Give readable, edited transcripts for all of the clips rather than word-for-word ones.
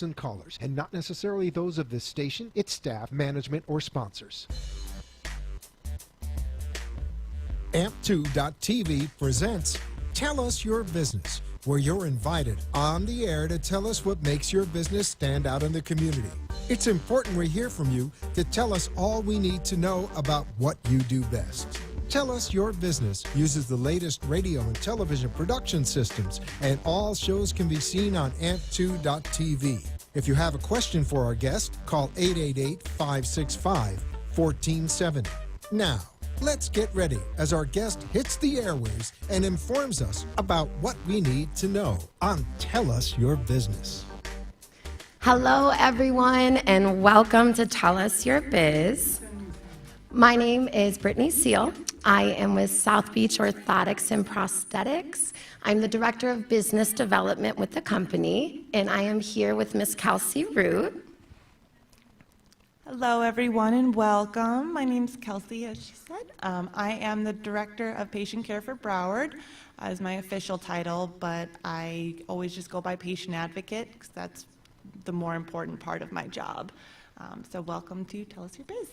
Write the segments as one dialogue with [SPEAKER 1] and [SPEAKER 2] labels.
[SPEAKER 1] and callers, and not necessarily those of this station, its staff, management, or sponsors.
[SPEAKER 2] AMP2.TV presents Tell Us Your Business, where you're invited on the air to tell us what makes your business stand out in the community. It's important we hear from you to tell us all we need to know about what you do best. Tell Us Your Business uses the latest radio and television production systems, and all shows can be seen on AMP2.TV. If you have a question for our guest, call 888-565-1470. Now, let's get ready as our guest hits the airwaves and informs us about what we need to know on Tell Us Your Business.
[SPEAKER 3] Hello, everyone, and welcome to Tell Us Your Biz. My name is Brittany Seal. I am with South Beach Orthotics and Prosthetics. I'm the Director of Business Development with the company, and I am here with Miss Kelsey Root.
[SPEAKER 4] Hello, everyone, and welcome. My name's Kelsey, as she said. I am the Director of Patient Care for Broward as my official title, but I always just go by Patient Advocate because that's the more important part of my job. So welcome to Tell Us Your Biz.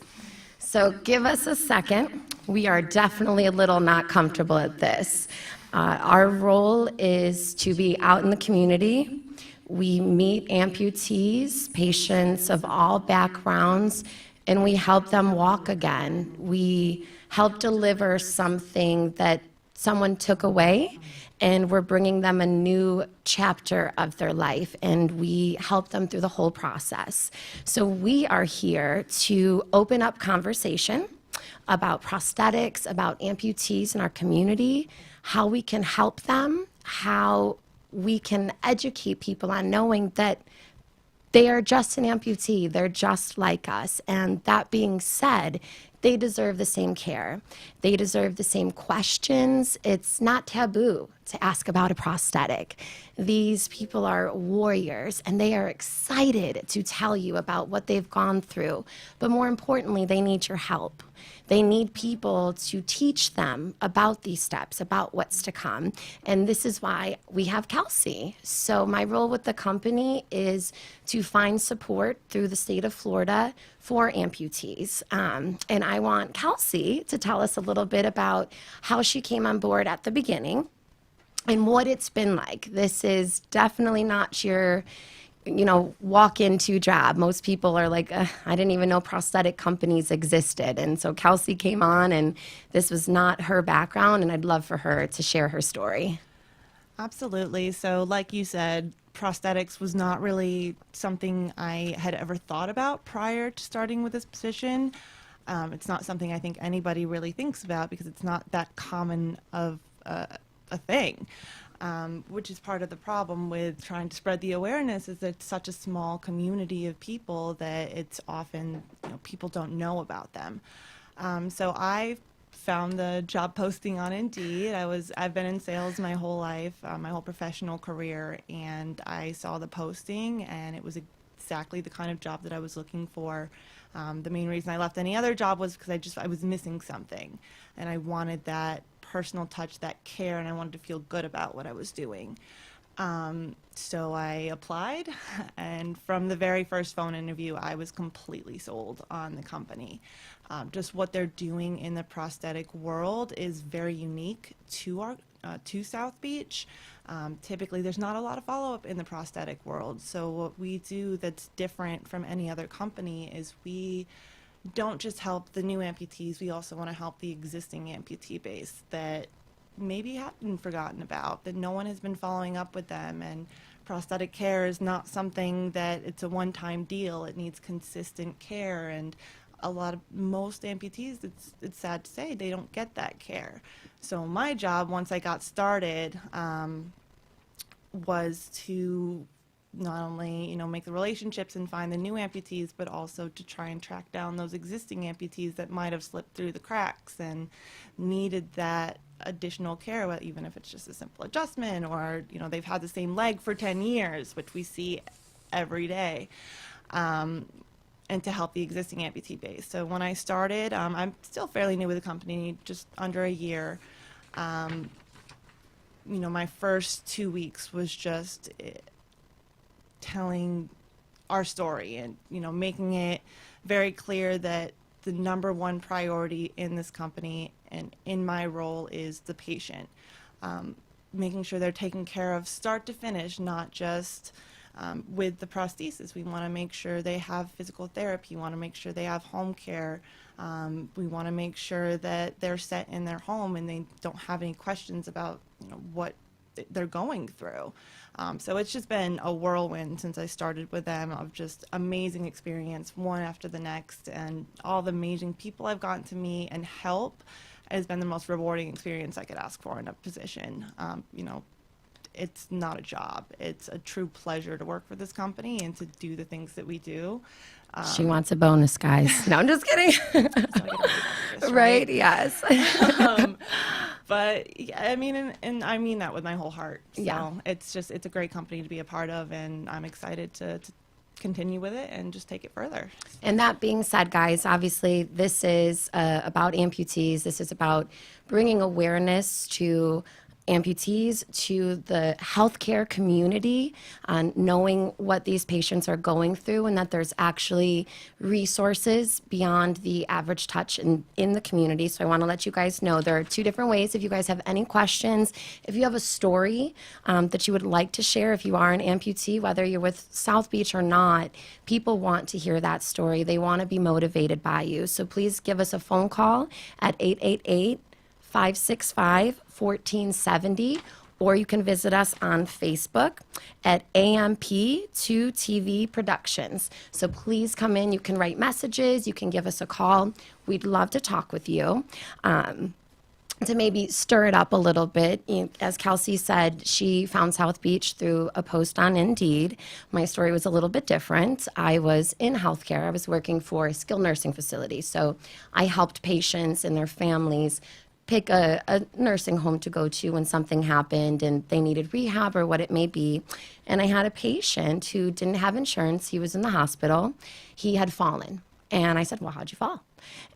[SPEAKER 3] So give us a second. We are definitely a little not comfortable at this. Our role is to be out in the community. We meet amputees, patients of all backgrounds, and we help them walk again. We help deliver something that someone took away, and we're bringing them a new chapter of their life, and we help them through the whole process. So we are here to open up conversation about prosthetics, about amputees in our community, how we can help them, how we can educate people on knowing that they are just an amputee, they're just like us. And that being said, they deserve the same care. They deserve the same questions. It's not taboo to ask about a prosthetic. These people are warriors, and they are excited to tell you about what they've gone through. But more importantly, they need your help. They need people to teach them about these steps, about what's to come. And this is why we have Kelsey. So my role with the company is to find support through the state of Florida for amputees. And I want Kelsey to tell us a little bit about how she came on board at the beginning and what it's been like. This is definitely not your walk into job. Most people are like, I didn't even know prosthetic companies existed. And so Kelsey came on, and this was not her background, and I'd love for her to share her story.
[SPEAKER 4] Absolutely. So like you said, prosthetics was not really something I had ever thought about prior to starting with this position. It's not something I think anybody really thinks about because it's not that common of a thing. Which is part of the problem with trying to spread the awareness is that it's such a small community of people that it's often, people don't know about them. So I found the job posting on Indeed. I've been in sales my whole life, my whole professional career, and I saw the posting, and it was exactly the kind of job that I was looking for. The main reason I left any other job was because I was missing something, and I wanted that personal touch, that care, and I wanted to feel good about what I was doing. So I applied, and from the very first phone interview, I was completely sold on the company. Just what they're doing in the prosthetic world is very unique to South Beach. Typically, there's not a lot of follow-up in the prosthetic world. So what we do that's different from any other company is we don't just help the new amputees, we also want to help the existing amputee base that maybe have been forgotten about, that no one has been following up with them. And prosthetic care is not something that it's a one-time deal. It needs consistent care, and most amputees, it's sad to say, they don't get that care. So my job, once I got started, was to not only make the relationships and find the new amputees, but also to try and track down those existing amputees that might have slipped through the cracks and needed that additional care, even if it's just a simple adjustment, or they've had the same leg for 10 years, which we see every day, and to help the existing amputee base. So when I started, I'm still fairly new with the company, just under a year. My first 2 weeks was just telling our story, and making it very clear that the number one priority in this company and in my role is the patient. Making sure they're taken care of start to finish, not just with the prosthesis. We want to make sure they have physical therapy. We want to make sure they have home care. We want to make sure that they're set in their home and they don't have any questions about what they're going through. So it's just been a whirlwind since I started with them, of just amazing experience, one after the next, and all the amazing people I've gotten to meet and help has been the most rewarding experience I could ask for in a position. It's not a job. It's a true pleasure to work for this company and to do the things that we do.
[SPEAKER 3] She wants a bonus, guys. No, I'm just kidding.
[SPEAKER 4] So I get a big bonus,
[SPEAKER 3] Right? Yes.
[SPEAKER 4] But yeah, I mean, and I mean that with my whole heart. So
[SPEAKER 3] Yeah.
[SPEAKER 4] it's a great company to be a part of, and I'm excited to continue with it and just take it further.
[SPEAKER 3] And that being said, guys, obviously this is about amputees. This is about bringing awareness to amputees, to the healthcare community, knowing what these patients are going through, and that there's actually resources beyond the average touch in the community. So I want to let you guys know there are two different ways. If you guys have any questions, if you have a story that you would like to share, if you are an amputee, whether you're with South Beach or not, people want to hear that story. They want to be motivated by you. So please give us a phone call at 888-565-1470, or you can visit us on Facebook at AMP2TV Productions. So please come in. You can write messages. You can give us a call. We'd love to talk with you. To maybe stir it up a little bit. As Kelsey said, she found South Beach through a post on Indeed. My story was a little bit different. I was in healthcare. I was working for a skilled nursing facility. So I helped patients and their families pick a nursing home to go to when something happened and they needed rehab or what it may be. And I had a patient who didn't have insurance. He was in the hospital. He had fallen. And I said, well, how'd you fall?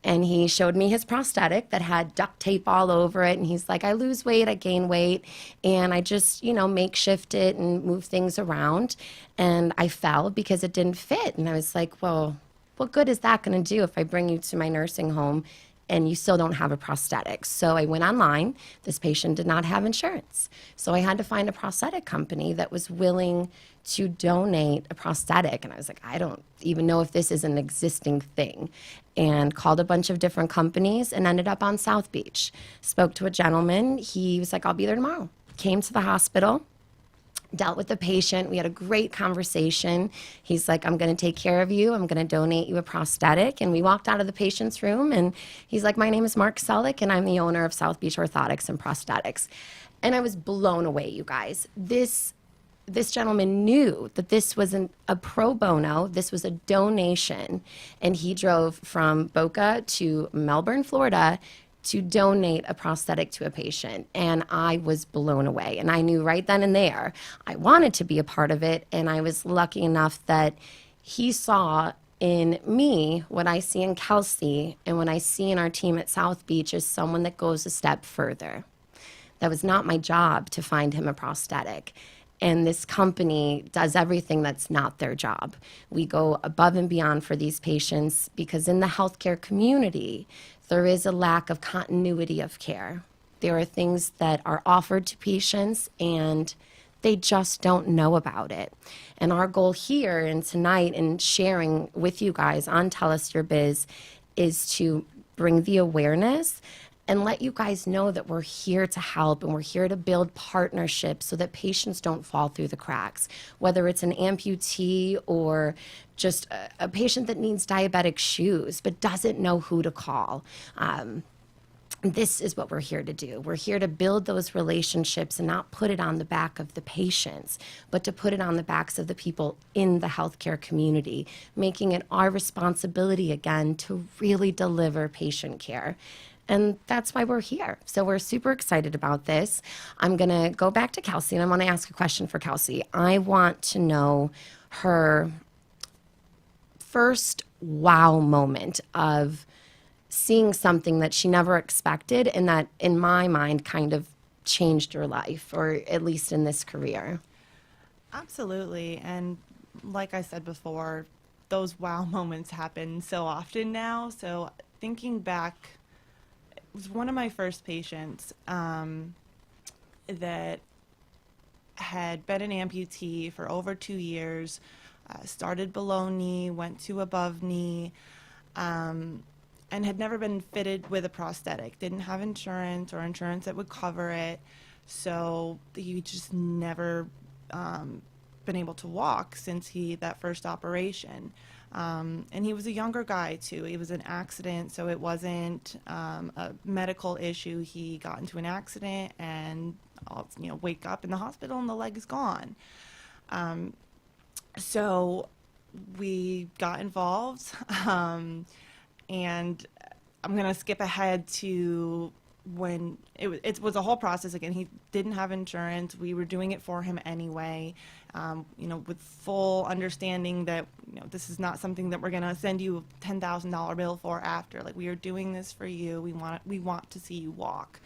[SPEAKER 3] And he showed me his prosthetic that had duct tape all over it. And he's like, I lose weight, I gain weight. And I just, makeshift it and move things around. And I fell because it didn't fit. And I was like, well, what good is that going to do if I bring you to my nursing home and you still don't have a prosthetic? So I went online. This patient did not have insurance. So I had to find a prosthetic company that was willing to donate a prosthetic. And I was like, I don't even know if this is an existing thing. And called a bunch of different companies and ended up on South Beach. Spoke to a gentleman. He was like, I'll be there tomorrow. Came to the hospital. Dealt with the patient. We had a great conversation. He's like, I'm going to take care of you. I'm going to donate you a prosthetic. And we walked out of the patient's room, and he's like, my name is Mark Selleck, and I'm the owner of South Beach Orthotics and Prosthetics. And I was blown away, you guys. This gentleman knew that this wasn't a pro bono. This was a donation. And he drove from Boca to Melbourne, Florida, to donate a prosthetic to a patient. And I was blown away. And I knew right then and there I wanted to be a part of it. And I was lucky enough that he saw in me what I see in Kelsey and what I see in our team at South Beach is someone that goes a step further. That was not my job to find him a prosthetic. And this company does everything that's not their job. We go above and beyond for these patients because in the healthcare community, there is a lack of continuity of care. There are things that are offered to patients and they just don't know about it. And our goal here and tonight in sharing with you guys on Tell Us Your Biz is to bring the awareness and let you guys know that we're here to help and we're here to build partnerships so that patients don't fall through the cracks. Whether it's an amputee or just a patient that needs diabetic shoes but doesn't know who to call. This is what we're here to do. We're here to build those relationships and not put it on the back of the patients, but to put it on the backs of the people in the healthcare community, making it our responsibility again to really deliver patient care. And that's why we're here. So we're super excited about this. I'm going to go back to Kelsey, and I want to ask a question for Kelsey. I want to know her first wow moment of seeing something that she never expected and that, in my mind, kind of changed her life, or at least in this career.
[SPEAKER 4] Absolutely. And like I said before, those wow moments happen so often now. So thinking back, it was one of my first patients that had been an amputee for over 2 years, started below knee, went to above knee, and had never been fitted with a prosthetic. Didn't have insurance or insurance that would cover it. So he just never been able to walk since that first operation. And he was a younger guy too. It was an accident, so it wasn't a medical issue. He got into an accident and wake up in the hospital and the leg is gone. So we got involved, and I'm gonna skip ahead to when it was a whole process again. He didn't have insurance. We were doing it for him anyway, with full understanding that this is not something that we're gonna send you a $10,000 bill for after. Like, we are doing this for you. We want to see you walk.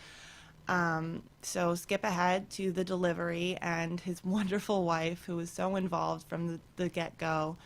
[SPEAKER 4] So skip ahead to the delivery, and his wonderful wife, who was so involved from the get-go.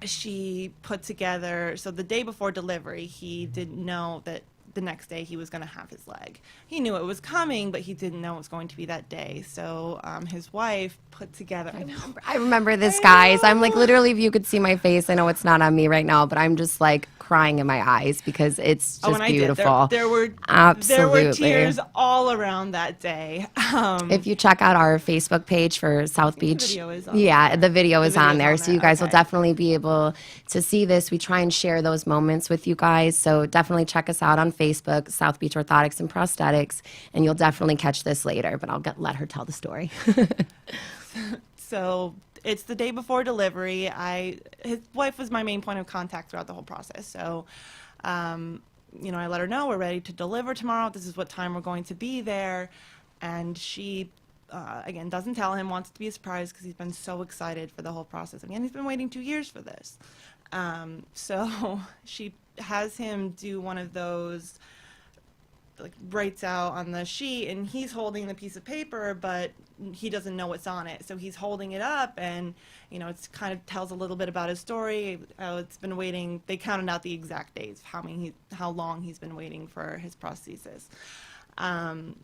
[SPEAKER 4] She put together, so the day before delivery, he didn't know that the next day he was going to have his leg. He knew it was coming, but he didn't know it was going to be that day. So his wife put together, I know.
[SPEAKER 3] I remember this, guys. I'm like, literally, if you could see my face, I know it's not on me right now, but I'm just like crying in my eyes because it's just beautiful.
[SPEAKER 4] There were
[SPEAKER 3] Absolutely.
[SPEAKER 4] tears all around that day.
[SPEAKER 3] If you check out our Facebook page for South Beach,
[SPEAKER 4] video is on
[SPEAKER 3] the video is on
[SPEAKER 4] video's
[SPEAKER 3] there,
[SPEAKER 4] on
[SPEAKER 3] so
[SPEAKER 4] there,
[SPEAKER 3] you guys will
[SPEAKER 4] okay.
[SPEAKER 3] definitely be able to see this. We try and share those moments with you guys, so definitely check us out on Facebook, South Beach Orthotics and Prosthetics, and you'll definitely catch this later. But I'll let her tell the story.
[SPEAKER 4] So it's the day before delivery. His wife was my main point of contact throughout the whole process. So, I let her know we're ready to deliver tomorrow. This is what time we're going to be there. And she, again, doesn't tell him, wants it to be a surprise because he's been so excited for the whole process. Again, he's been waiting 2 years for this. So she has him do one of those, like, writes out on the sheet, and he's holding the piece of paper, but he doesn't know what's on it. So he's holding it up, and it's kind of tells a little bit about his story. It's been waiting. They counted out the exact days, how long he's been waiting for his prosthesis.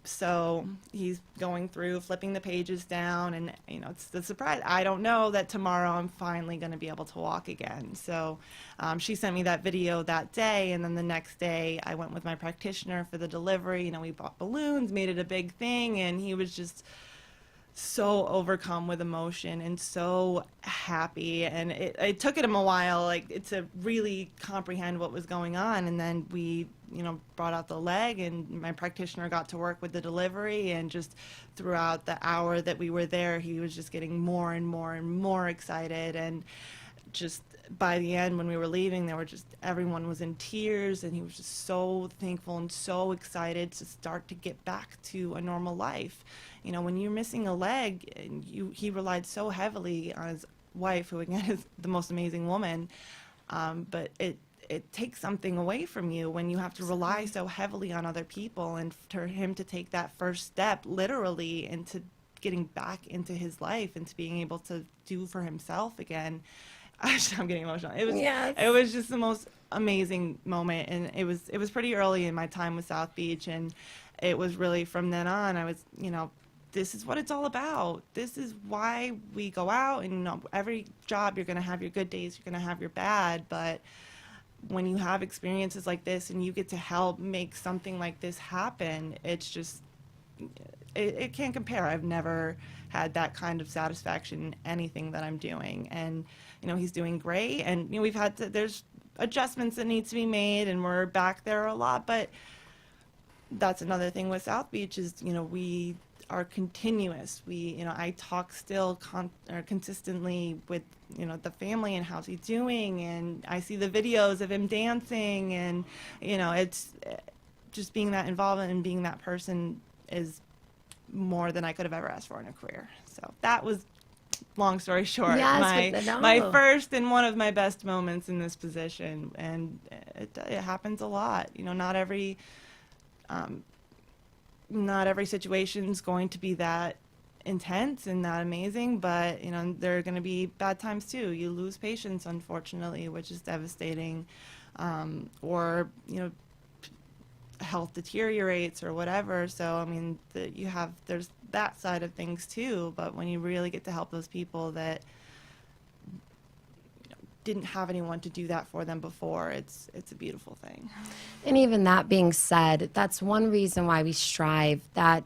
[SPEAKER 4] So he's going through, flipping the pages down, and it's the surprise. I don't know that tomorrow I'm finally going to be able to walk again. So she sent me that video that day, and then the next day I went with my practitioner for the delivery. We bought balloons, made it a big thing, and he was just so overcome with emotion and so happy. And it took him a while, to really comprehend what was going on. And then we, brought out the leg, and my practitioner got to work with the delivery. And just throughout the hour that we were there, he was just getting more and more and more excited. And just by the end, when we were leaving, everyone was in tears, and he was just so thankful and so excited to start to get back to a normal life. When you're missing a leg, and he relied so heavily on his wife, who again is the most amazing woman, but it takes something away from you when you have to rely so heavily on other people, and for him to take that first step literally into getting back into his life and to being able to do for himself again. I'm getting emotional. It was just the most amazing moment, and it was pretty early in my time with South Beach, and it was really from then on I was, this is what it's all about. This is why we go out, and every job you're going to have your good days, you're going to have your bad, but when you have experiences like this and you get to help make something like this happen, it's just, it can't compare. I've never had that kind of satisfaction in anything that I'm doing. And, he's doing great. And, there's adjustments that need to be made, and we're back there a lot. But that's another thing with South Beach is, we are continuous. I talk still consistently with, the family and how's he doing. And I see the videos of him dancing, and, it's just being that involved and being that person is more than I could have ever asked for in a career. So that was, long story short, my first and one of my best moments in this position. And it happens a lot. Not every situation's going to be that intense and that amazing, but there are going to be bad times too. You lose patients, unfortunately, which is devastating, or health deteriorates or whatever. So I mean, there's that side of things too. But when you really get to help those people that didn't have anyone to do that for them before, it's a beautiful thing.
[SPEAKER 3] And even that being said, that's one reason why we strive. That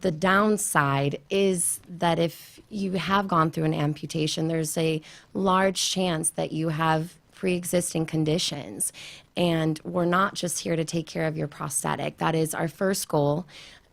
[SPEAKER 3] the downside is that if you have gone through an amputation, there's a large chance that you have pre-existing conditions. And we're not just here to take care of your prosthetic. That is our first goal.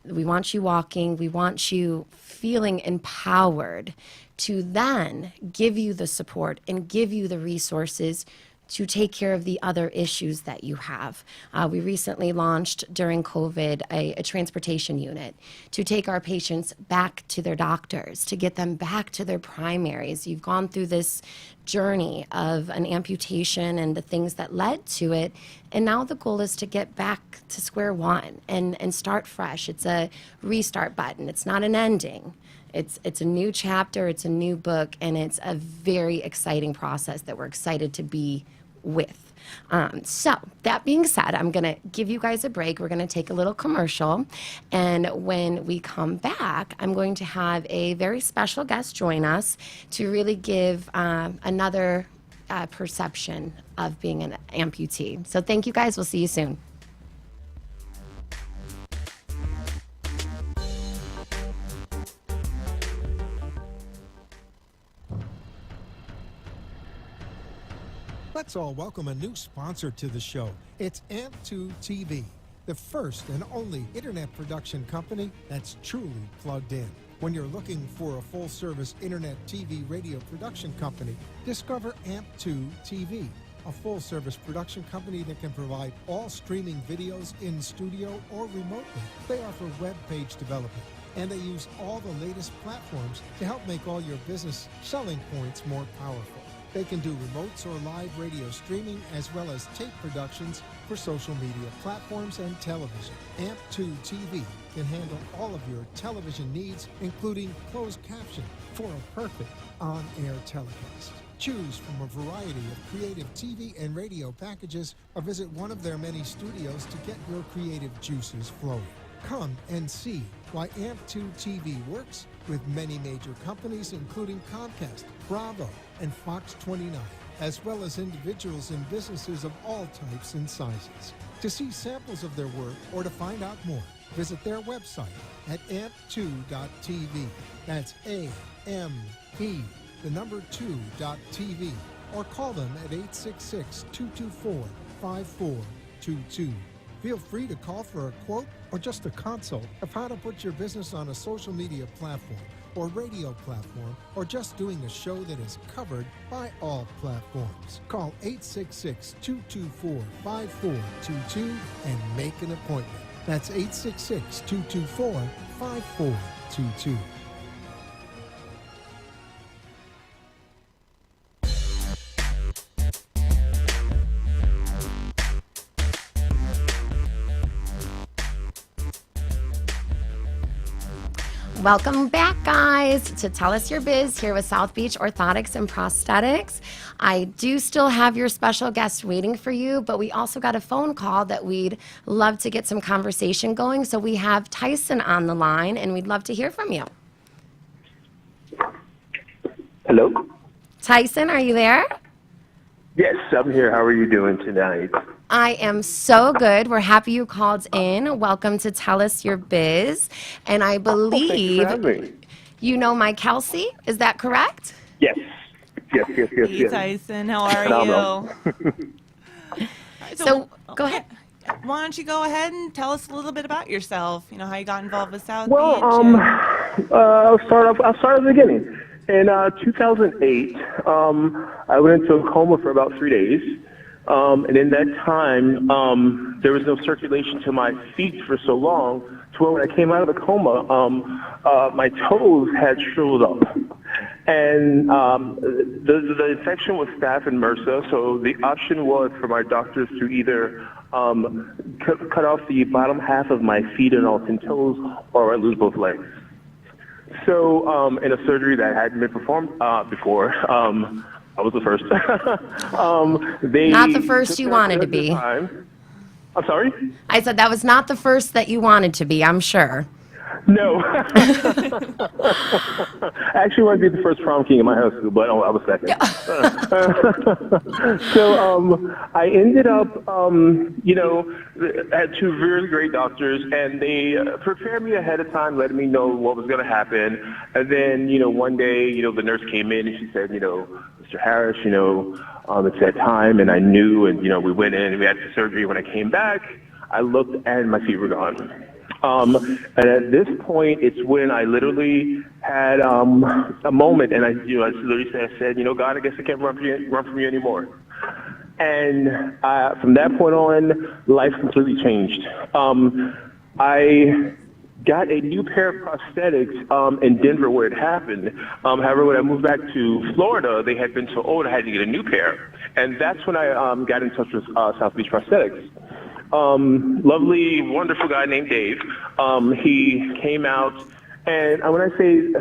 [SPEAKER 3] We want you walking. We want you feeling empowered to then give you the support and give you the resources to take care of the other issues that you have. We recently launched during COVID a transportation unit to take our patients back to their doctors, to get them back to their primaries. You've gone through this journey of an amputation and the things that led to it, and now the goal is to get back to square one and start fresh. It's a restart button. It's not an ending. It's a new chapter, it's a new book, and it's a very exciting process that we're excited to be with. So that being said, I'm going to give you guys a break. We're going to take a little commercial, and when we come back, I'm going to have a very special guest join us to really give another perception of being an amputee. So thank you guys. We'll see you soon.
[SPEAKER 2] Let's all welcome a new sponsor to the show. It's AMP2 TV, the first and only internet production company that's truly plugged in. When you're looking for a full-service internet TV radio production company, discover AMP2 TV, a full-service production company that can provide all streaming videos in studio or remotely. They offer web page development, and they use all the latest platforms to help make all your business selling points more powerful. They can do remotes or live radio streaming as well as tape productions for social media platforms and television. AMP2 TV can handle all of your television needs, including closed caption for a perfect on-air telecast. Choose from a variety of creative TV and radio packages or visit one of their many studios to get your creative juices flowing. Come and see why AMP2 TV works with many major companies, including Comcast, Bravo, and Fox 29, as well as individuals and businesses of all types and sizes. To see samples of their work or to find out more, visit their website at amp2.tv. That's A-M-P, the number 2.tv, or call them at 866-224-5422. Feel free to call for a quote or just a consult of how to put your business on a social media platform or radio platform, or just doing a show that is covered by all platforms. Call 866-224-5422 and make an appointment. That's 866-224-5422.
[SPEAKER 3] Welcome back, guys, to Tell Us Your Biz here with South Beach Orthotics and Prosthetics. I do still have your special guest waiting for you, but we also got a phone call that we'd love to get some conversation going. So we have Tyson on the line, and we'd love to hear from you.
[SPEAKER 5] Hello?
[SPEAKER 3] Tyson, are you there?
[SPEAKER 5] Yes, I'm here. How are you doing tonight?
[SPEAKER 3] I am so good. We're happy you called in. Welcome to Tell Us Your Biz. And I believe you know Mike Kelsey. Is that correct?
[SPEAKER 5] Yes.
[SPEAKER 4] Hey, Tyson, how are you?
[SPEAKER 3] So go ahead.
[SPEAKER 4] Why don't you go ahead and tell us a little bit about yourself? You know, how you got involved with South
[SPEAKER 5] Well,
[SPEAKER 4] Beach?
[SPEAKER 5] I'll start at the beginning. In 2008, I went into a coma for about 3 days. And in that time, there was no circulation to my feet for so long, to where when I came out of the coma, my toes had shriveled up. And the infection was staph and MRSA, so the option was for my doctors to either cut off the bottom half of my feet and all 10 toes, or I lose both legs. So, in a surgery that hadn't been performed before, I was the first. They
[SPEAKER 3] Not the first
[SPEAKER 5] took
[SPEAKER 3] you
[SPEAKER 5] their
[SPEAKER 3] wanted to
[SPEAKER 5] good
[SPEAKER 3] be.
[SPEAKER 5] time. I'm sorry?
[SPEAKER 3] I said that was not the first that you wanted to be, I'm sure.
[SPEAKER 5] No. I actually wanted to be the first prom king in my high school, but I was second. So I ended up, had two really great doctors, and they prepared me ahead of time, letting me know what was going to happen. And then, one day, the nurse came in and she said, Mr. Harris, it's that time, and I knew, and, we went in and we had the surgery. When I came back, I looked and my feet were gone. And at this point, it's when I literally had a moment, and I literally said, God, I guess I can't run from you anymore. And from that point on, life completely changed. I got a new pair of prosthetics in Denver where it happened. However, when I moved back to Florida, they had been so old I had to get a new pair. And that's when I got in touch with South Beach Prosthetics. Lovely, wonderful guy named Dave. He came out, and when I say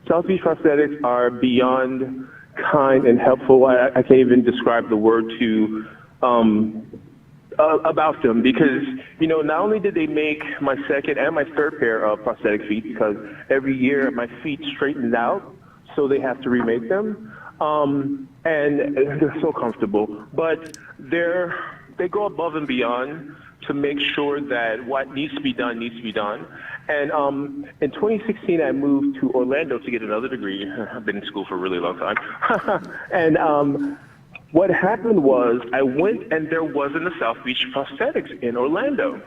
[SPEAKER 5] South Beach Prosthetics are beyond kind and helpful, I can't even describe the word to about them, because not only did they make my second and my third pair of prosthetic feet, because every year my feet straightened out, so they have to remake them, and they're so comfortable, but they go above and beyond to make sure that what needs to be done needs to be done. And in 2016, I moved to Orlando to get another degree. I've been in school for a really long time. And what happened was I went and there wasn't a South Beach Prosthetics in Orlando.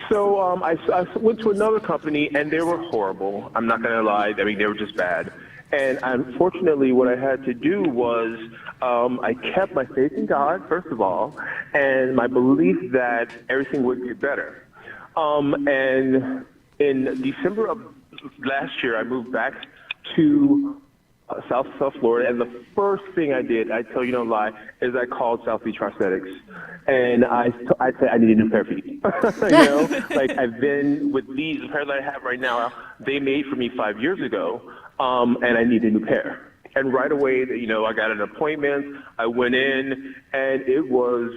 [SPEAKER 5] So I went to another company, and they were horrible. I'm not going to lie. I mean, they were just bad. And unfortunately, what I had to do was I kept my faith in God, first of all, and my belief that everything would get better. And in December of last year, I moved back to South Florida, and the first thing I did, I tell you no lie, is I called South Beach Prosthetics, and I said I need a new pair of feet. Like I've been with these pair that I have right now. They made for me 5 years ago, and I need a new pair. And right away, I got an appointment. I went in, and it was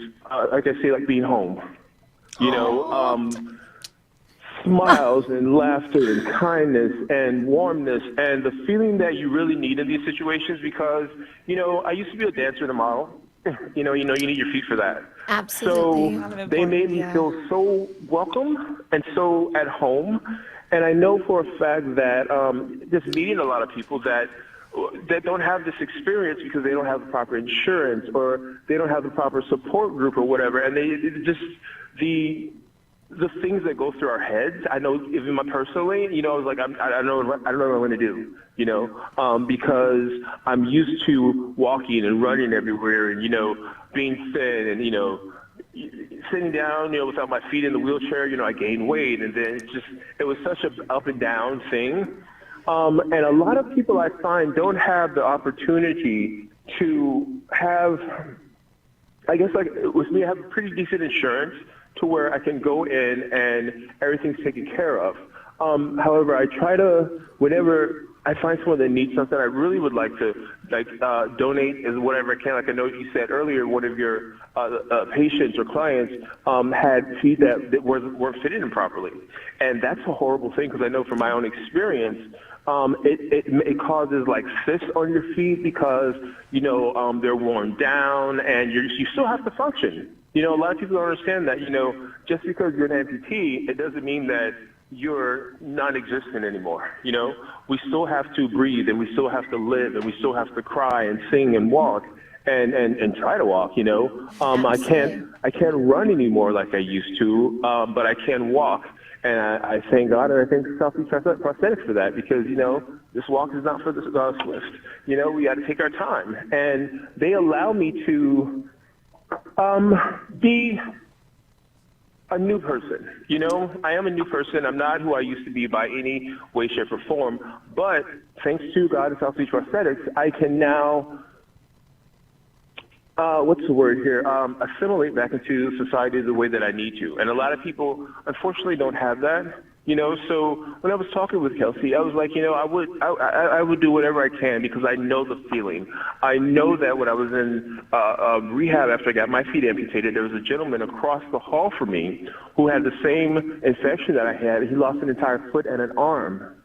[SPEAKER 5] like I say, like being home. Smiles and laughter and kindness and warmness and the feeling that you really need in these situations, because, I used to be a dancer and a model. You need your feet for that.
[SPEAKER 3] Absolutely.
[SPEAKER 5] So they made me feel so welcome and so at home. And I know for a fact that just meeting a lot of people that don't have this experience because they don't have the proper insurance or they don't have the proper support group or whatever, and the things that go through our heads. I know, even personally, I was like, I don't know what I'm going to do, because I'm used to walking and running everywhere and, being thin and, sitting down, without my feet in the wheelchair, I gained weight, and then it was such an up and down thing. And a lot of people I find don't have the opportunity to have, I guess, like with me, I have pretty decent insurance to where I can go in and everything's taken care of. However, I try to, whenever I find someone that needs something, I really would like to donate as whatever I can. Like I know you said earlier, one of your patients or clients had feet that weren't fitted in properly, and that's a horrible thing, because I know from my own experience, it causes like cysts on your feet because they're worn down, and you still have to function. A lot of people don't understand that. Just because you're an amputee, it doesn't mean that you're non-existent anymore. We still have to breathe, and we still have to live, and we still have to cry and sing and walk and try to walk. I can't run anymore like I used to, but I can walk. And I thank God, and I thank South Beach Prosthetics for that, because, this walk is not for the swift. We got to take our time. And they allow me to be a new person. I am a new person. I'm not who I used to be by any way, shape, or form. But thanks to God and South Beach Prosthetics, I can now, assimilate back into society the way that I need to. And a lot of people, unfortunately, don't have that. You know, so when I was talking with Kelsey, I was like, you know, I would do whatever I can because I know the feeling. I know that when I was in rehab after I got my feet amputated, there was a gentleman across the hall from me who had the same infection that I had. He lost an entire foot and an arm.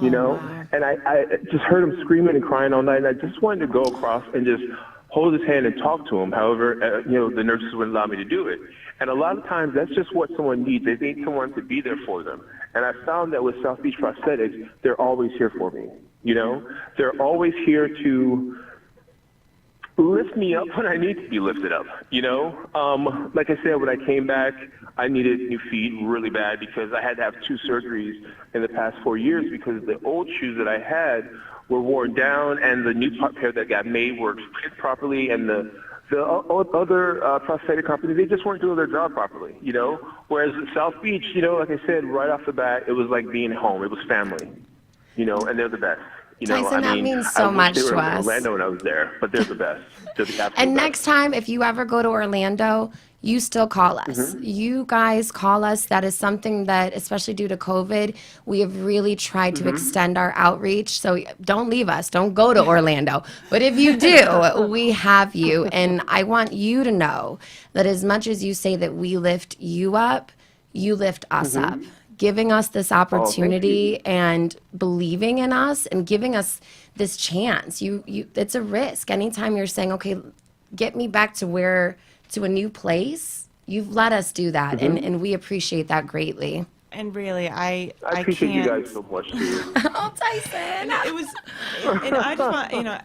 [SPEAKER 5] You know, and I just heard him screaming and crying all night, and I just wanted to go across and just hold his hand and talk to him. However, you know, the nurses wouldn't allow me to do it. And a lot of times that's just what someone needs. They need someone to be there for them. And I found that with South Beach Prosthetics, they're always here for me. You know, they're always here to lift me up when I need to be lifted up. You know, like I said, when I came back, I needed new feet really bad because I had to have 2 surgeries in the past 4 years because the old shoes that I had were worn down and the new pair that got made were fit properly, and the other prosthetic companies, they just weren't doing their job properly, you know? Whereas at South Beach, you know, like I said, right off the bat, it was like being home. It was family, you know, and they're the best. You know,
[SPEAKER 3] Tyson, that means so
[SPEAKER 5] I wish
[SPEAKER 3] much
[SPEAKER 5] they were
[SPEAKER 3] to
[SPEAKER 5] in
[SPEAKER 3] us.
[SPEAKER 5] Orlando when I was there, but they're the best. They're the absolute
[SPEAKER 3] And
[SPEAKER 5] best.
[SPEAKER 3] next time, if you ever go to Orlando, you still call us. You guys call us. That is something that, especially due to COVID, we have really tried to extend our outreach. So don't leave us. Don't go to Orlando. But if you do, we have you. And I want you to know that as much as you say that we lift you up, you lift us up. Giving us this opportunity and believing in us and giving us this chance. It's a risk. Anytime you're saying, okay, get me back to a new place, you've let us do that, and we appreciate that greatly.
[SPEAKER 4] And really, I
[SPEAKER 5] appreciate
[SPEAKER 4] can't.
[SPEAKER 5] you guys so much, too.
[SPEAKER 3] Oh, Tyson.
[SPEAKER 4] It was, and I just want, you know,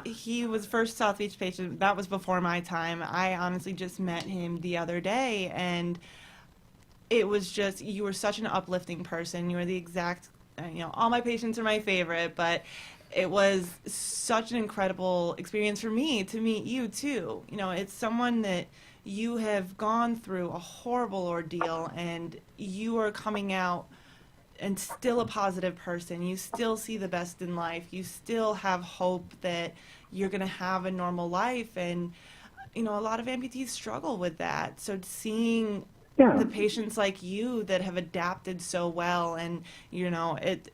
[SPEAKER 4] he was first South Beach patient. That was before my time. I honestly just met him the other day, and it was just, you were such an uplifting person. You were the exact, you know, all my patients are my favorite, but it was such an incredible experience for me to meet you too. You know, it's someone that you have gone through a horrible ordeal and you are coming out and still a positive person. You still see the best in life. You still have hope that you're going to have a normal life. And, you know, a lot of amputees struggle with that. So seeing the patients like you that have adapted so well, and, you know, it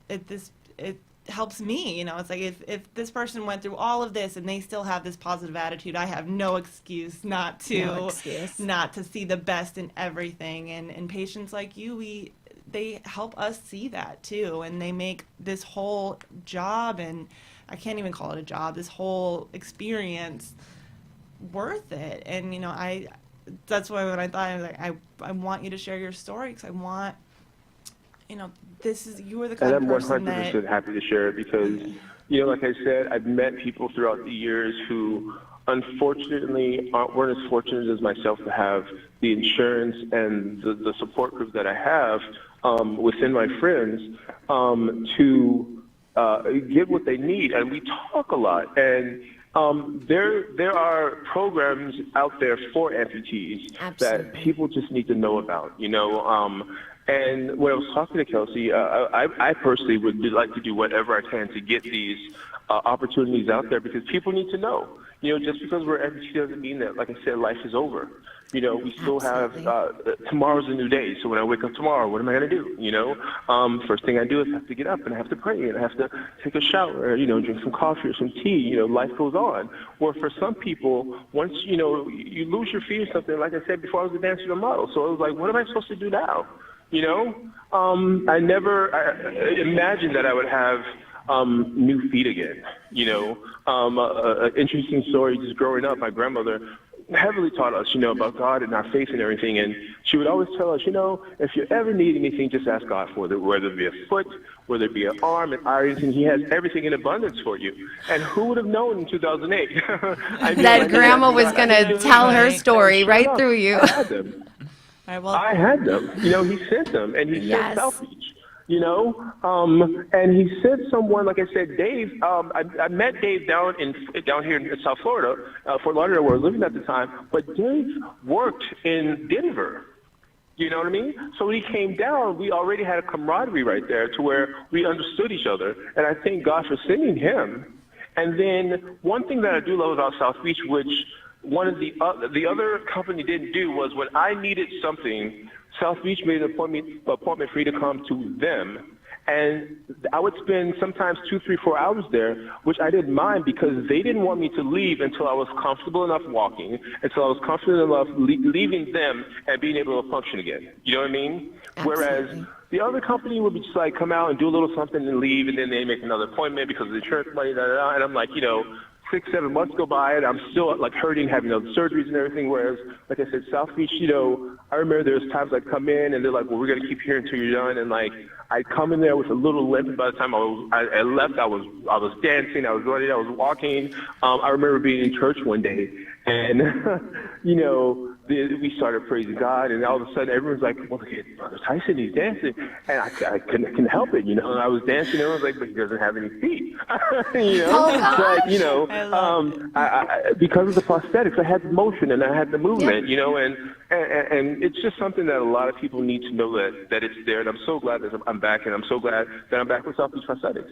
[SPEAKER 4] helps me. You know, it's like if this person went through all of this and they still have this positive attitude, I have no excuse not to see the best in everything. And patients like you, they help us see that too, and they make this whole job, and I can't even call it a job, this whole experience worth it. And, you know, that's why when I thought, I was like, I want you to share your story, because I want, you know, you are the kind of person that...
[SPEAKER 5] And I'm 100% happy to share it because, you know, like I said, I've met people throughout the years who unfortunately weren't as fortunate as myself to have the insurance and the support group that I have within my friends to get what they need. And we talk a lot. And there are programs out there for amputees that people just need to know about, you know. And when I was talking to Kelsey, I personally would like to do whatever I can to get these opportunities out there, because people need to know. You know, just because we're amputee doesn't mean that, like I said, life is over. You know, we still have tomorrow's a new day. So when I wake up tomorrow, what am I going to do? You know, first thing I do is have to get up and I have to pray and I have to take a shower, you know, drink some coffee or some tea. You know, life goes on. Or for some people, once, you know, you lose your feet or something, like I said before, I was a dancer and a model. So it was like, what am I supposed to do now? You know, I never imagined that I would have new feet again. You know, an interesting story, just growing up, my grandmother heavily taught us, you know, about God and our faith and everything. And she would always tell us, you know, if you ever need anything, just ask God for it, whether it be a foot, whether it be an arm, an eye, and He has everything in abundance for you. And who would have known in 2008? I mean,
[SPEAKER 3] that grandma was going to tell her story right through you.
[SPEAKER 5] I had them. I had them. You know, He sent them, and He sent South Beach. You know, and He sent someone, like I said, Dave. I met Dave down here in South Florida, Fort Lauderdale, where I was living at the time. But Dave worked in Denver. You know what I mean? So when he came down, we already had a camaraderie right there to where we understood each other. And I thank God for sending him. And then one thing that I do love about South Beach, which one of the other company didn't do was when I needed something, South Beach made an appointment for you to come to them. And I would spend sometimes 2, 3, 4 hours there, which I didn't mind because they didn't want me to leave until I was comfortable enough walking, until I was comfortable enough leaving them and being able to function again. You know what I mean? Whereas
[SPEAKER 3] Absolutely.
[SPEAKER 5] the other company would be just like come out and do a little something and leave, and then they make another appointment because of the insurance money, and I'm like, 6, 7 months go by, and I'm still like hurting, having other surgeries and everything. Whereas, like I said, South Beach, I remember there's times I'd come in and they're like, well, we're gonna keep here until you're done, and like I'd come in there with a little limp. By the time I left, I was dancing, I was running, I was walking. I remember being in church one day, and we started praising God, and all of a sudden everyone's like, well, look at Brother Tyson, he's dancing, and I couldn't help it, and I was dancing, and everyone's like, but he doesn't have any feet,
[SPEAKER 3] Oh,
[SPEAKER 5] but because of the prosthetics, I had the motion and I had the movement, and it's just something that a lot of people need to know that it's there, and I'm so glad that I'm back, and I'm so glad that I'm back with South Beach Prosthetics.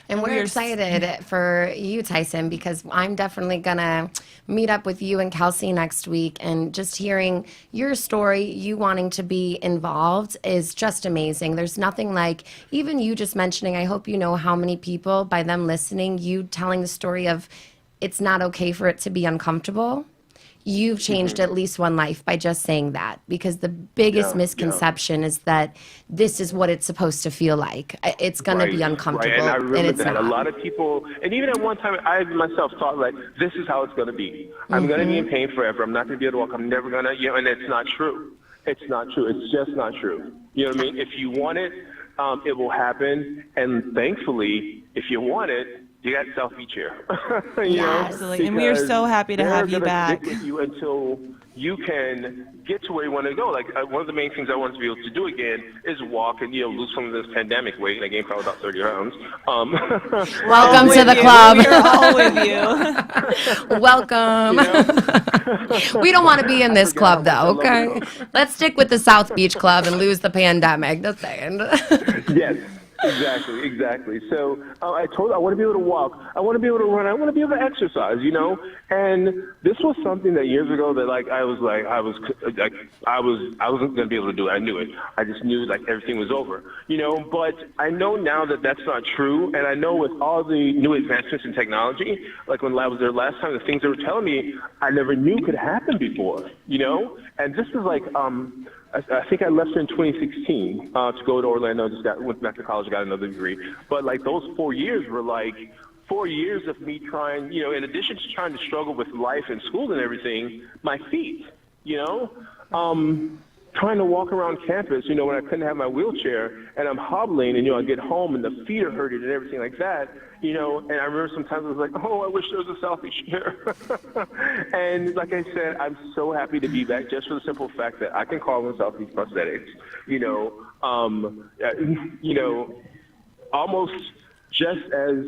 [SPEAKER 3] And we're excited for you, Tyson, because I'm definitely going to meet up with you and Kelsey next week. And just hearing your story, you wanting to be involved is just amazing. There's nothing like, even you just mentioning, I hope you know how many people, by them listening, you telling the story of it's not okay for it to be uncomfortable. You've changed at least one life by just saying that, because the biggest misconception is that this is what it's supposed to feel like. It's going to be uncomfortable,
[SPEAKER 5] right. And I remember
[SPEAKER 3] it's
[SPEAKER 5] that
[SPEAKER 3] not.
[SPEAKER 5] a lot of people, and even at one time, I myself thought like, this is how it's going to be. I'm going to be in pain forever. I'm not going to be able to walk. I'm never going to, and it's not true. It's not true. It's just not true. You know what I mean? If you want it, it will happen. And thankfully, if you want it, you got South Beach here.
[SPEAKER 4] Absolutely. And we are so happy to have you back.
[SPEAKER 5] They're going to stick with you until you can get to where you want to go. Like one of the main things I want to be able to do again is walk and lose some of this pandemic weight. And I gained probably about 30 pounds.
[SPEAKER 3] Welcome to the club.
[SPEAKER 4] We're all with you.
[SPEAKER 3] Welcome. We don't want to be in this club, though, okay? Let's stick with the South Beach Club and lose the pandemic. Just saying.
[SPEAKER 5] Yes. Exactly. So I want to be able to walk. I want to be able to run. I want to be able to exercise. And this was something that years ago that I wasn't going to be able to do it. I knew it. I just knew everything was over. But I know now that that's not true. And I know with all the new advancements in technology, like when I was there last time, the things they were telling me I never knew could happen before. And this is I think I left in 2016 to go to Orlando. Went back to college, got another degree. But those 4 years were 4 years of me trying. In addition to trying to struggle with life and school and everything, my feet. Trying to walk around campus. When I couldn't have my wheelchair and I'm hobbling, and I get home and the feet are hurting and everything like that. And I remember sometimes I was like, oh, I wish there was a South Beach here. And like I said, I'm so happy to be back just for the simple fact that I can call them South Beach Prosthetics. Almost just as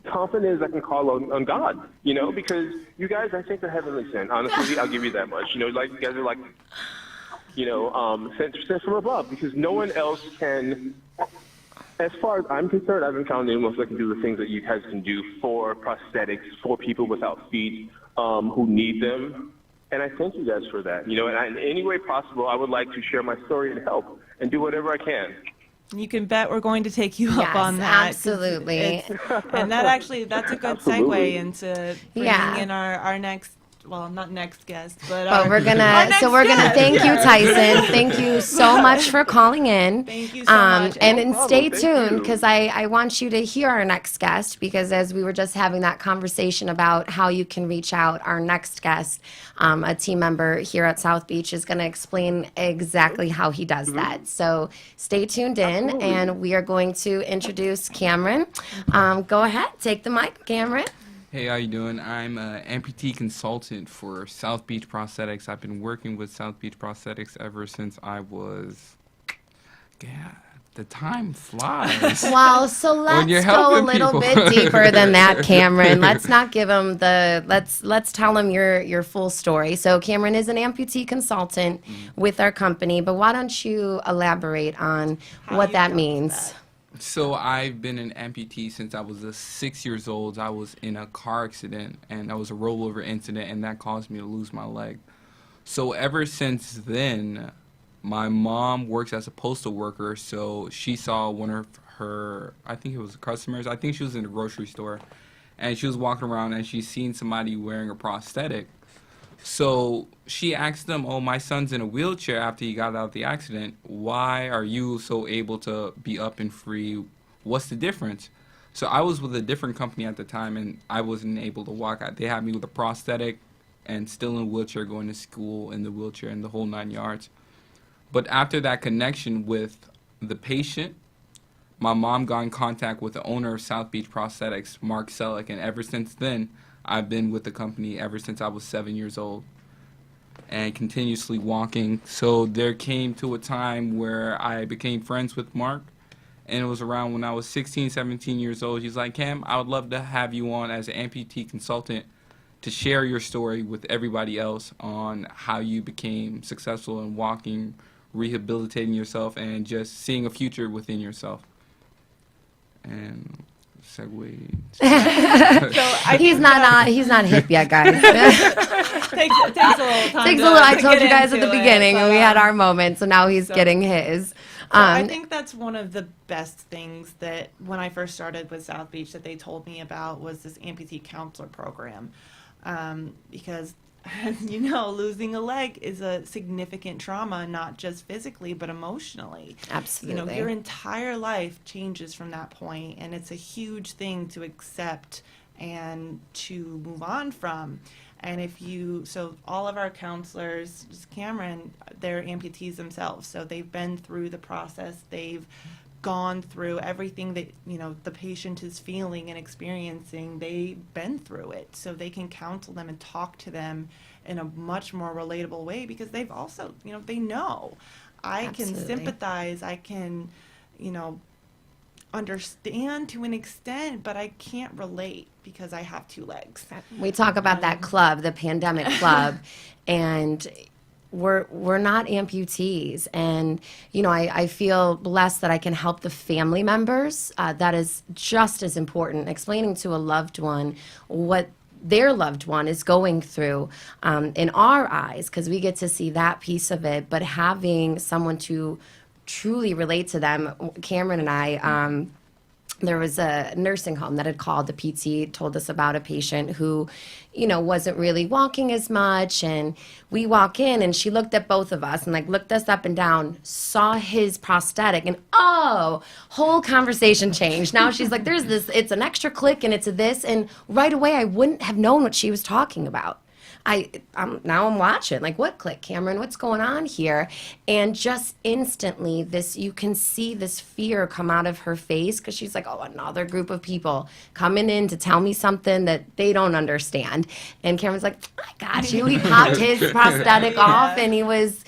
[SPEAKER 5] confident as I can call on God. Because you guys, I think, are heavenly sent. Honestly, I'll give you that much. You guys are sent from above, because no one else can. As far as I'm concerned, I haven't found anyone else that can do the things that you guys can do for prosthetics, for people without feet who need them. And I thank you guys for that. And in any way possible, I would like to share my story and help and do whatever I can.
[SPEAKER 4] You can bet we're going to take you
[SPEAKER 3] Yes,
[SPEAKER 4] up on that.
[SPEAKER 3] absolutely.
[SPEAKER 4] And that's a good
[SPEAKER 5] Absolutely.
[SPEAKER 4] segue into bringing in our next, well, not next guest, but
[SPEAKER 3] But we're
[SPEAKER 4] our
[SPEAKER 3] gonna
[SPEAKER 4] next guest.
[SPEAKER 3] thank you, Tyson. Thank you so much for calling in.
[SPEAKER 4] Thank you so much.
[SPEAKER 3] And
[SPEAKER 5] No
[SPEAKER 3] then
[SPEAKER 5] problem.
[SPEAKER 3] stay
[SPEAKER 5] Thank
[SPEAKER 3] tuned,
[SPEAKER 5] you.
[SPEAKER 3] because I want you to hear our next guest, because as we were just having that conversation about how you can reach out, our next guest, a team member here at South Beach, is going to explain exactly how he does that. So stay tuned in, and we are going to introduce Cameron. Go ahead, take the mic, Cameron.
[SPEAKER 6] Hey, how you doing? I'm an amputee consultant for South Beach Prosthetics. I've been working with South Beach Prosthetics ever since I was, the time flies.
[SPEAKER 3] Well, so let's
[SPEAKER 6] you're
[SPEAKER 3] go a
[SPEAKER 6] helping
[SPEAKER 3] little
[SPEAKER 6] people.
[SPEAKER 3] bit deeper than that, Cameron. Let's not give him let's tell him your full story. So Cameron is an amputee consultant with our company, but why don't you elaborate on what that means?
[SPEAKER 6] So I've been an amputee since I was 6 years old. I was in a car accident, and that was a rollover incident, and that caused me to lose my leg. So ever since then, my mom works as a postal worker, so she saw one of her, I think it was customers, I think she was in a grocery store, and she was walking around and she seen somebody wearing a prosthetic. So she asked them, "Oh, my son's in a wheelchair after he got out of the accident. Why are you so able to be up and free? What's the difference?" So I was with a different company at the time, and I wasn't able to walk. They had me with a prosthetic and still in a wheelchair, going to school in the wheelchair and the whole 9 yards. But after that connection with the patient, my mom got in contact with the owner of South Beach Prosthetics, Mark Selleck, and ever since then, I've been with the company ever since I was 7 years old and continuously walking. So there came to a time where I became friends with Mark, and it was around when I was 16, 17 years old. He's like, "Cam, I would love to have you on as an amputee consultant to share your story with everybody else on how you became successful in walking, rehabilitating yourself, and just seeing a future within yourself." And segue.
[SPEAKER 3] He's not hip yet, guys.
[SPEAKER 4] Takes a little time.
[SPEAKER 3] Takes a little. I
[SPEAKER 4] to
[SPEAKER 3] told
[SPEAKER 4] get
[SPEAKER 3] you guys at the
[SPEAKER 4] into it,
[SPEAKER 3] beginning, and
[SPEAKER 4] but,
[SPEAKER 3] we had our moment. So now he's
[SPEAKER 4] so-
[SPEAKER 3] getting his.
[SPEAKER 4] I think that's one of the best things that when I first started with South Beach that they told me about was this amputee counselor program. Because, as you know, losing a leg is a significant trauma, not just physically, but emotionally.
[SPEAKER 3] Absolutely.
[SPEAKER 4] You know, your entire life changes from that point, and it's a huge thing to accept and to move on from. And so all of our counselors, just Cameron, they're amputees themselves. So they've been through the process. They've gone through everything that, the patient is feeling and experiencing. They've been through it. So they can counsel them and talk to them in a much more relatable way because they've also, they know. I can
[SPEAKER 3] Absolutely.
[SPEAKER 4] sympathize. I can, understand to an extent, but I can't relate because I have two legs.
[SPEAKER 3] We talk about that club, the pandemic club, and we're not amputees. And, I feel blessed that I can help the family members. That is just as important, explaining to a loved one what their loved one is going through in our eyes, because we get to see that piece of it, but having someone to truly relate to them. Cameron and I, there was a nursing home that had called. The PT told us about a patient who, wasn't really walking as much. And we walk in and she looked at both of us and looked us up and down, saw his prosthetic, and whole conversation changed. Now she's like, there's this, it's an extra click and it's a this. And right away, I wouldn't have known what she was talking about. I'm watching, what click, Cameron, what's going on here? And just instantly you can see this fear come out of her face because she's like, another group of people coming in to tell me something that they don't understand. And Cameron's like, I got you. He popped his prosthetic off and he was,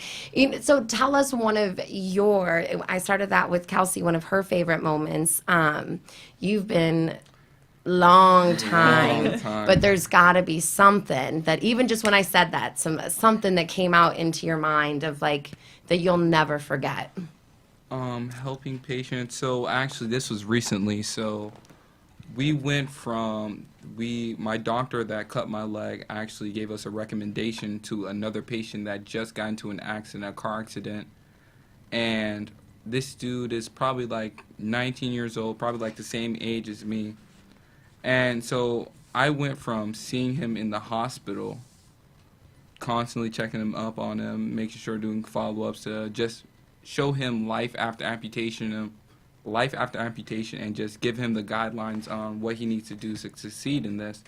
[SPEAKER 3] so tell us I started that with Kelsey, one of her favorite moments. You've been long time, but there's got to be something that even just when I said that, something that came out into your mind of that you'll never forget.
[SPEAKER 6] Helping patients. So actually, this was recently. So we went from my doctor that cut my leg actually gave us a recommendation to another patient that just got into an accident, a car accident, and this dude is probably 19 years old, probably the same age as me. And so I went from seeing him in the hospital, constantly checking him up on him, making sure doing follow-ups to just show him life after amputation, and just give him the guidelines on what he needs to do to succeed in this.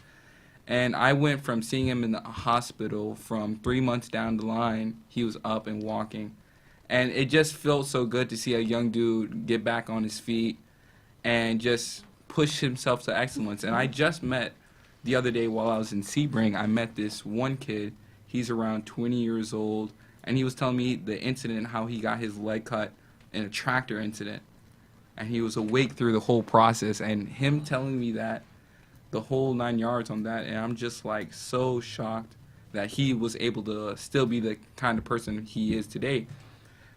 [SPEAKER 6] And I went from seeing him in the hospital from 3 months down the line, he was up and walking. And it just felt so good to see a young dude get back on his feet and just push himself to excellence. And I just met the other day while I was in Sebring, I met this one kid. He's around 20 years old, and he was telling me the incident, how he got his leg cut in a tractor incident. And he was awake through the whole process, and him telling me that, the whole 9 yards on that, and I'm just so shocked that he was able to still be the kind of person he is today.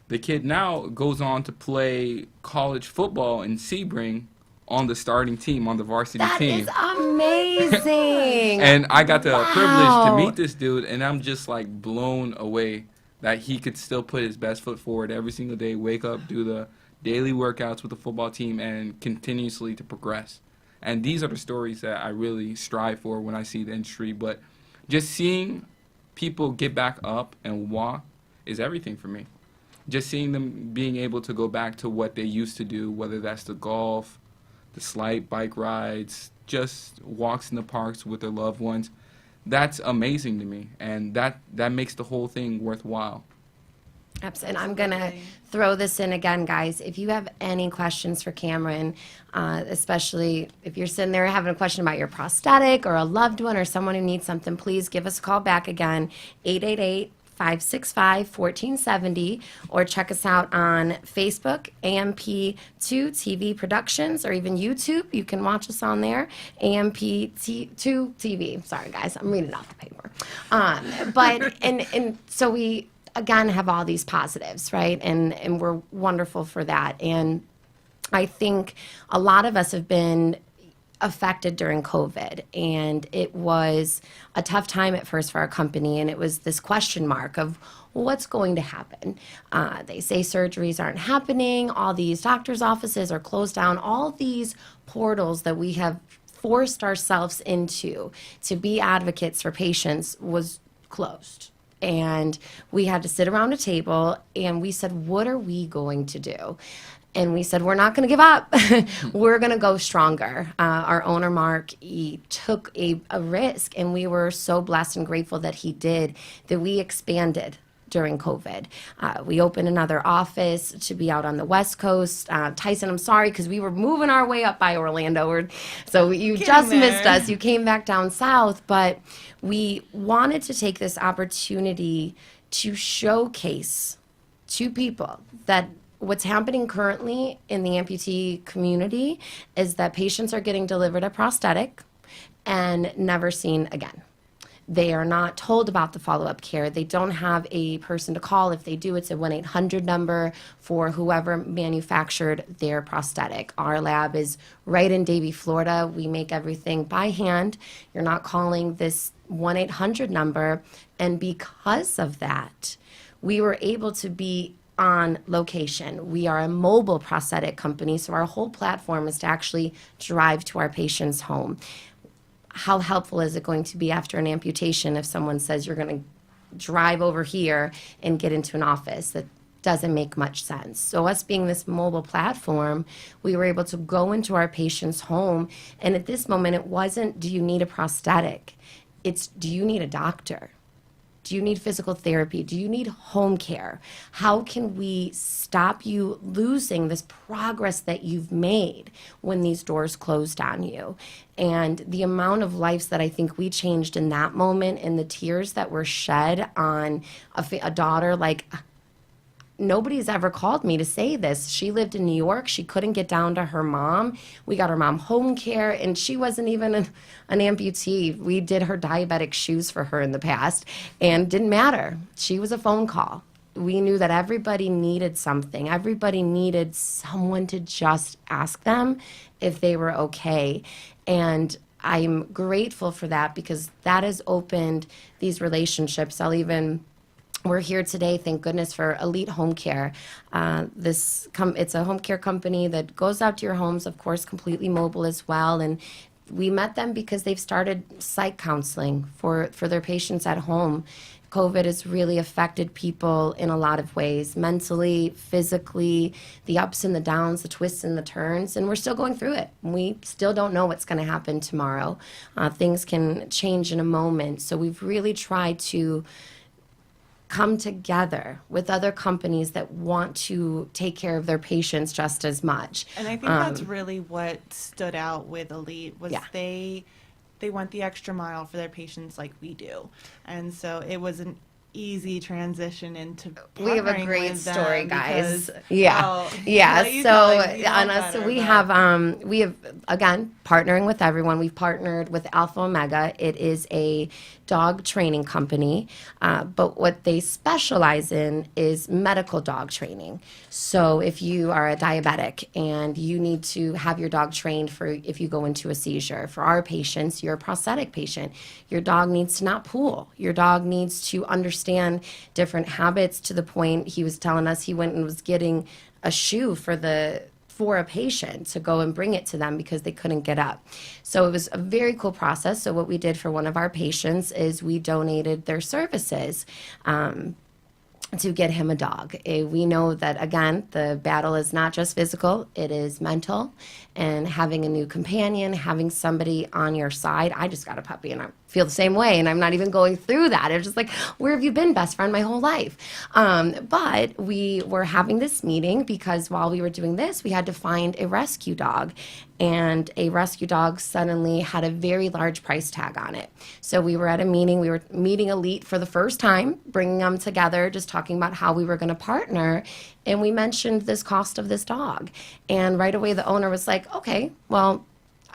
[SPEAKER 6] The kid now goes on to play college football in Sebring on the starting team, on the varsity
[SPEAKER 3] That
[SPEAKER 6] team.
[SPEAKER 3] is amazing.
[SPEAKER 6] And I got the privilege to
[SPEAKER 3] Wow.
[SPEAKER 6] meet this dude, and I'm just like blown away that he could still put his best foot forward every single day, wake up, do the daily workouts with the football team, and continuously to progress. And these are the stories that I really strive for when I see the industry. But just seeing people get back up and walk is everything for me. Just seeing them being able to go back to what they used to do, whether that's the golf, the slight bike rides, just walks in the parks with their loved ones, that's amazing to me. And that makes the whole thing worthwhile.
[SPEAKER 3] And I'm going to throw this in again, guys. If you have any questions for Cameron, especially if you're sitting there having a question about your prosthetic or a loved one or someone who needs something, please give us a call back again, 888-565-1470, or check us out on Facebook, AMP2 TV Productions, or even YouTube. You can watch us on there, AMP2 TV. Sorry, guys, I'm reading off the paper. And so we, again, have all these positives, right? And we're wonderful for that. And I think a lot of us have been affected during COVID, and it was a tough time at first for our company, and it was this question mark of what's going to happen. They say surgeries aren't happening, all these doctors' offices are closed down, all these portals that we have forced ourselves into to be advocates for patients was closed. And we had to sit around a table and we said, what are we going to do? And we said, we're not going to give up. We're going to go stronger. Our owner, Mark, he took a risk, and we were so blessed and grateful that he did, that we expanded during COVID. We opened another office to be out on the West Coast. Tyson, I'm sorry, because we were moving our way up by Orlando. So you just missed us. You came back down south. But we wanted to take this opportunity to showcase to people that what's happening currently in the amputee community is that patients are getting delivered a prosthetic and never seen again. They are not told about the follow-up care. They don't have a person to call. If they do, it's a 1-800 number for whoever manufactured their prosthetic. Our lab is right in Davie, Florida. We make everything by hand. You're not calling this 1-800 number. And because of that, we were able to be on location. We are a mobile prosthetic company, so our whole platform is to actually drive to our patient's home. How helpful is it going to be after an amputation if someone says you're going to drive over here and get into an office? That doesn't make much sense. So us being this mobile platform, we were able to go into our patient's home, and at this moment it wasn't, do you need a prosthetic? It's, do you need a doctor? Do you need physical therapy? Do you need home care? How can we stop you losing this progress that you've made when these doors closed on you? And the amount of lives that I think we changed in that moment, and the tears that were shed on a daughter, like, nobody's ever called me to say this. She lived in New York. She couldn't get down to her mom. We got her mom home care, and she wasn't even an amputee. We did her diabetic shoes for her in the past, and didn't matter. She was a phone call. We knew that everybody needed something. Everybody needed someone to just ask them if they were okay. And I'm grateful for that, because that has opened these relationships. We're here today, thank goodness, for Elite Home Care. It's a home care company that goes out to your homes, of course, completely mobile as well. And we met them because they've started psych counseling for their patients at home. COVID has really affected people in a lot of ways, mentally, physically, the ups and the downs, the twists and the turns, and we're still going through it. We still don't know what's going to happen tomorrow. Things can change in a moment. So we've really tried to come together with other companies that want to take care of their patients just as much.
[SPEAKER 4] And I think that's really what stood out with Elite was they went the extra mile for their patients like we do. And so it was easy transition into
[SPEAKER 3] We have a
[SPEAKER 4] partnering
[SPEAKER 3] great
[SPEAKER 4] with them
[SPEAKER 3] story, guys.
[SPEAKER 4] because-
[SPEAKER 3] Yeah,
[SPEAKER 4] oh,
[SPEAKER 3] yeah.
[SPEAKER 4] let you
[SPEAKER 3] So
[SPEAKER 4] tell it,
[SPEAKER 3] on us,
[SPEAKER 4] better,
[SPEAKER 3] we
[SPEAKER 4] but-
[SPEAKER 3] have again partnering with everyone. We've partnered with Alpha Omega. It is a dog training company, but what they specialize in is medical dog training. So if you are a diabetic and you need to have your dog trained for if you go into a seizure, for our patients, you're a prosthetic patient. Your dog needs to not pull. Your dog needs to understand different habits to the point he was telling us he went and was getting a shoe for a patient to go and bring it to them because they couldn't get up. So it was a very cool process. So what we did for one of our patients is we donated their services to get him a dog. We know that, again, the battle is not just physical, it is mental. And having a new companion, having somebody on your side. I just got a puppy and I feel the same way, and I'm not even going through that. It's just like, where have you been, best friend, my whole life? But we were having this meeting because while we were doing this, we had to find a rescue dog. And a rescue dog suddenly had a very large price tag on it. So we were at a meeting, we were meeting Elite for the first time, bringing them together, just talking about how we were going to partner. And we mentioned this cost of this dog. And right away, the owner was like, okay, well,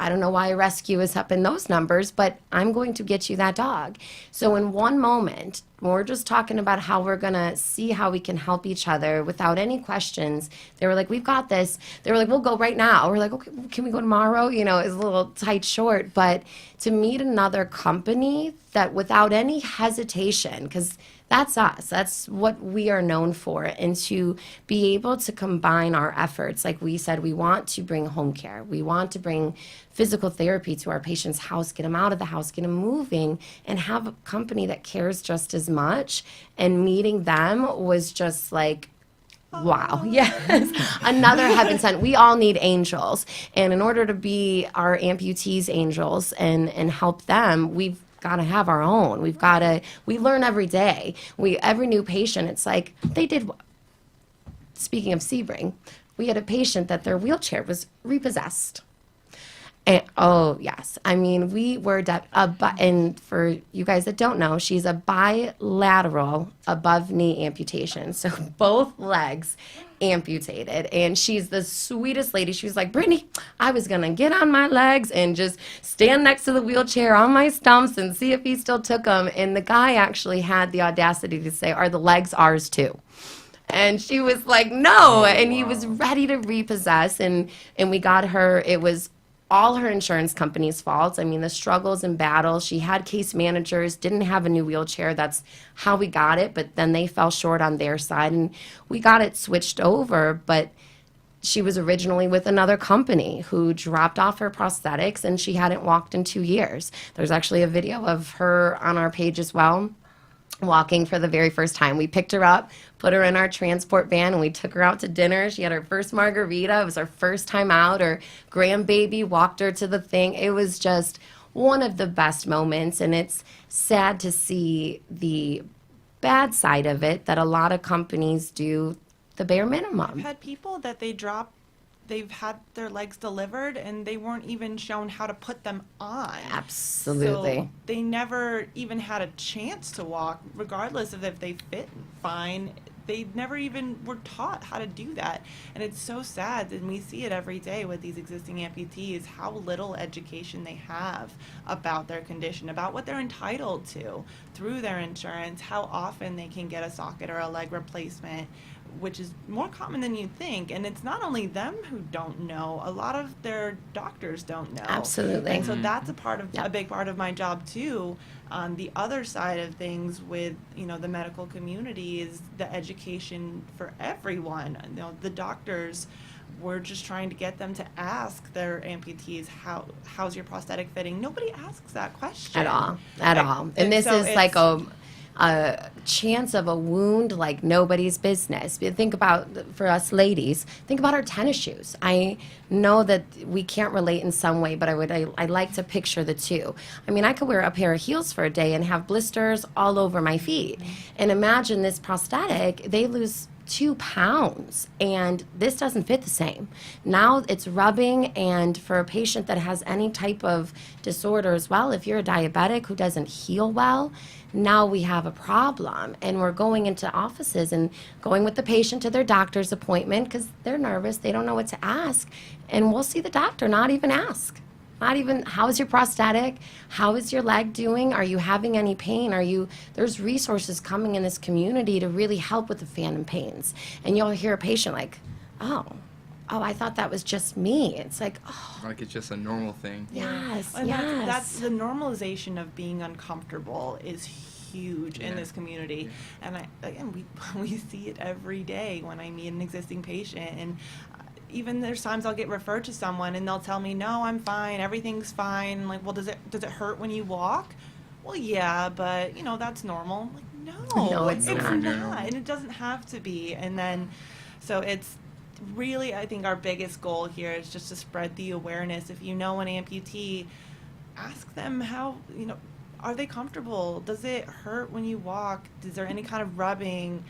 [SPEAKER 3] I don't know why a rescue is up in those numbers, but I'm going to get you that dog. So in one moment, when we're just talking about how we're going to see how we can help each other without any questions, they were like, we've got this. They were like, we'll go right now. We're like, okay, can we go tomorrow? You know, it's a little tight short. But to meet another company that without any hesitation, because that's us. That's what we are known for. And to be able to combine our efforts, like we said, we want to bring home care. We want to bring physical therapy to our patient's house, get them out of the house, get them moving, and have a company that cares just as much. And meeting them was just like, wow. Yes. Another heaven sent. We all need angels. And in order to be our amputees' angels and help them, we've got to have our own. We learn every day. Every new patient, it's like, speaking of Sebring, we had a patient that their wheelchair was repossessed. And, oh, yes. I mean, we were, and for you guys that don't know, she's a bilateral above knee amputation. So both legs amputated. And she's the sweetest lady. She was like, Brittany, I was going to get on my legs and just stand next to the wheelchair on my stumps and see if he still took them. And the guy actually had the audacity to say, are the legs ours too? And she was like, no. And he was ready to repossess. And we got her, it was all her insurance company's fault. I mean, the struggles and battles. She had case managers, didn't have a new wheelchair. That's how we got it. But then they fell short on their side, and we got it switched over. But she was originally with another company who dropped off her prosthetics, and she hadn't walked in 2 years. There's actually a video of her on our page as well, walking for the very first time. We picked her up, put her in our transport van, and we took her out to dinner. She had her first margarita. It was her first time out. Her grandbaby walked her to the thing. It was just one of the best moments, and it's sad to see the bad side of it, that a lot of companies do the bare minimum.
[SPEAKER 4] I've had people that they've had their legs delivered and they weren't even shown how to put them on.
[SPEAKER 3] Absolutely.
[SPEAKER 4] So they never even had a chance to walk, regardless of if they fit fine. They never even were taught how to do that. And it's so sad, and we see it every day with these existing amputees, how little education they have about their condition, about what they're entitled to through their insurance, how often they can get a socket or a leg replacement, which is more common than you think. And it's not only them who don't know, a lot of their doctors don't know.
[SPEAKER 3] Absolutely.
[SPEAKER 4] And so that's a big part of my job too. On the other side of things with, the medical community is the education for everyone. The doctors, we're just trying to get them to ask their amputees, how's your prosthetic fitting? Nobody asks that question.
[SPEAKER 3] At all. And this
[SPEAKER 4] so
[SPEAKER 3] is like a chance of a wound like nobody's business. Think about, for us ladies, think about our tennis shoes. I know that we can't relate in some way, but I like to picture the two. I mean, I could wear a pair of heels for a day and have blisters all over my feet. And imagine this prosthetic, they lose 2 pounds, and this doesn't fit the same. Now it's rubbing, and for a patient that has any type of disorder as well, if you're a diabetic who doesn't heal well, now we have a problem. And we're going into offices and going with the patient to their doctor's appointment because they're nervous, they don't know what to ask, and we'll see the doctor, not even ask. Not even, how is your prosthetic? How is your leg doing? Are you having any pain? There's resources coming in this community to really help with the phantom pains. And you'll hear a patient like, oh, I thought that was just me. It's like, oh,
[SPEAKER 6] Like it's just a normal thing.
[SPEAKER 3] yes,
[SPEAKER 4] And
[SPEAKER 3] yes.
[SPEAKER 4] that's the normalization of being uncomfortable is huge in
[SPEAKER 6] Yeah.
[SPEAKER 4] this community. And again, we see it every day when I meet an existing patient. And even there's times I'll get referred to someone and they'll tell me, no, I'm fine, everything's fine. Like, well, does it hurt when you walk? Well, yeah, but that's normal. I'm like, no,
[SPEAKER 3] No, it's
[SPEAKER 4] it's
[SPEAKER 3] not.
[SPEAKER 4] not, and it doesn't have to be. And then, so it's really, I think our biggest goal here is just to spread the awareness. If you know an amputee, ask them how, are they comfortable? Does it hurt when you walk? Is there any kind of rubbing?